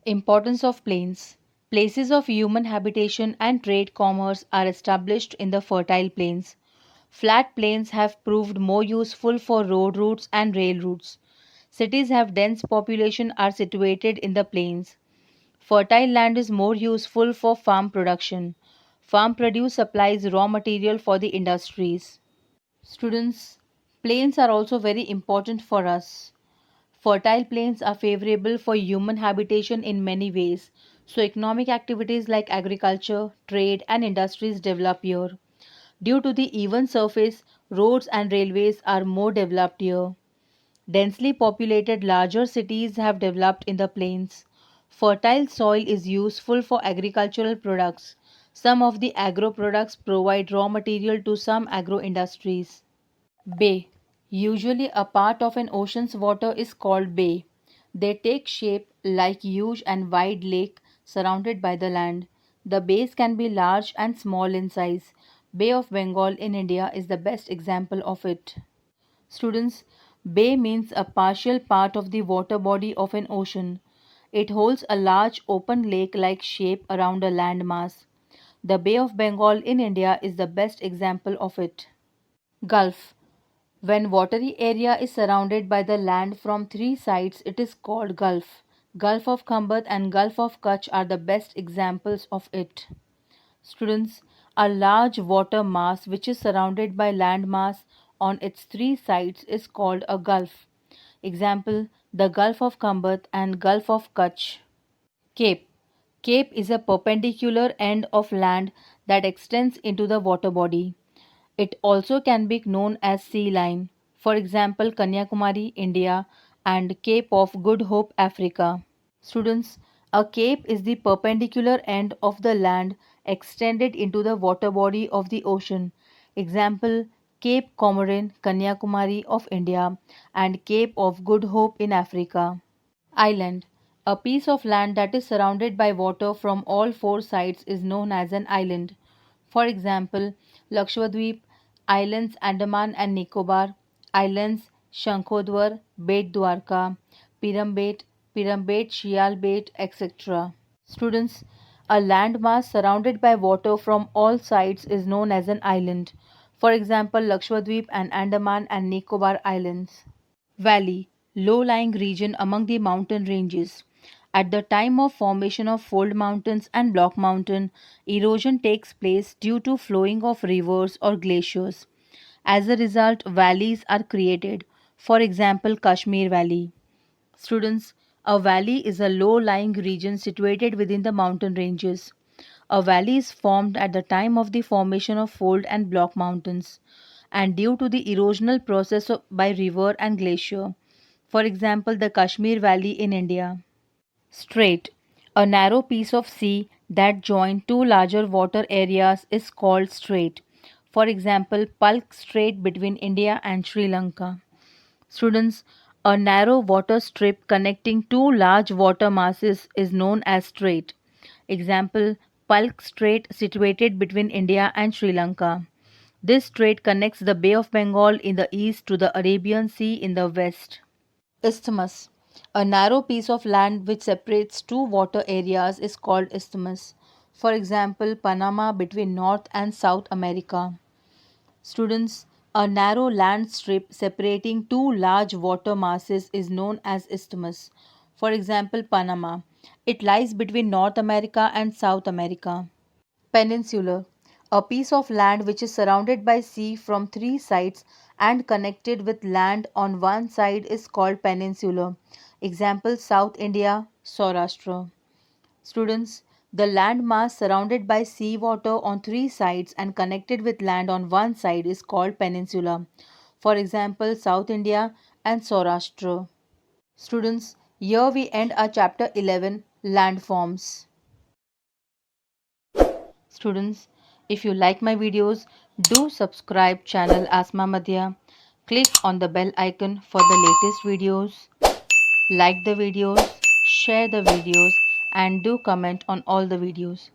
Importance of plains. Places of human habitation and trade commerce are established in the fertile plains. Flat plains have proved more useful for road routes and rail routes. Cities have dense population are situated in the plains. Fertile land is more useful for farm production. Farm produce supplies raw material for the industries. Students, plains are also very important for us. Fertile plains are favorable for human habitation in many ways, so economic activities like agriculture, trade, and industries develop here. Due to the even surface, roads and railways are more developed here. Densely populated larger cities have developed in the plains. Fertile soil is useful for agricultural products. Some of the agro products provide raw material to some agro industries. Bay. Usually a part of an ocean's water is called bay. They take shape like huge and wide lake surrounded by the land. The bays can be large and small in size. Bay of Bengal in India is the best example of it. Students, bay means a partial part of the water body of an ocean. It holds a large open lake like shape around a landmass. The Bay of Bengal in India is the best example of it. Gulf. When watery area is surrounded by the land from three sides, it is called Gulf. Gulf of Khambat and Gulf of Kutch are the best examples of it. Students, a large water mass which is surrounded by land mass on its three sides is called a gulf. Example, the Gulf of Khambat and Gulf of Kutch. Cape. Cape is a perpendicular end of land that extends into the water body. It also can be known as sea line. For example, Kanyakumari, India, and Cape of Good Hope, Africa. Students, a cape is the perpendicular end of the land extended into the water body of the ocean. Example, Cape Comorin, Kanyakumari of India, and Cape of Good Hope in Africa. Island. A piece of land that is surrounded by water from all four sides is known as an island. For example, Lakshadweep, Islands Andaman and Nicobar, Islands Shankhodwar, Bet Dwarka, Pirambet, Shialbet, etc. Students, a landmass surrounded by water from all sides is known as an island. For example, Lakshadweep and Andaman and Nicobar Islands. Valley, low-lying region among the mountain ranges. At the time of formation of fold mountains and block mountain, erosion takes place due to flowing of rivers or glaciers. As a result, valleys are created. For example, Kashmir Valley. Students, a valley is a low-lying region situated within the mountain ranges. A valley is formed at the time of the formation of fold and block mountains and due to the erosional process by river and glacier. For example, the Kashmir Valley in India. Strait. A narrow piece of sea that joins two larger water areas is called strait. For example, Palk Strait between India and Sri Lanka. Students, a narrow water strip connecting two large water masses is known as strait. Example, Palk Strait situated between India and Sri Lanka. This strait connects the Bay of Bengal in the east to the Arabian Sea in the west. Isthmus. A narrow piece of land which separates two water areas is called isthmus. For example, Panama between North and South America. Students, a narrow land strip separating two large water masses is known as isthmus. For example, Panama. It lies between North America and South America. Peninsular. A piece of land which is surrounded by sea from three sides and connected with land on one side is called peninsular. Example, South India, Saurashtra. Students, the land mass surrounded by sea water on three sides and connected with land on one side is called peninsula. For example, South India and Saurashtra. Students, here we end our chapter 11, landforms. Students, if you like my videos, do subscribe channel Asma Madhya. Click on the bell icon for the latest videos. Like the videos, share the videos, and do comment on all the videos.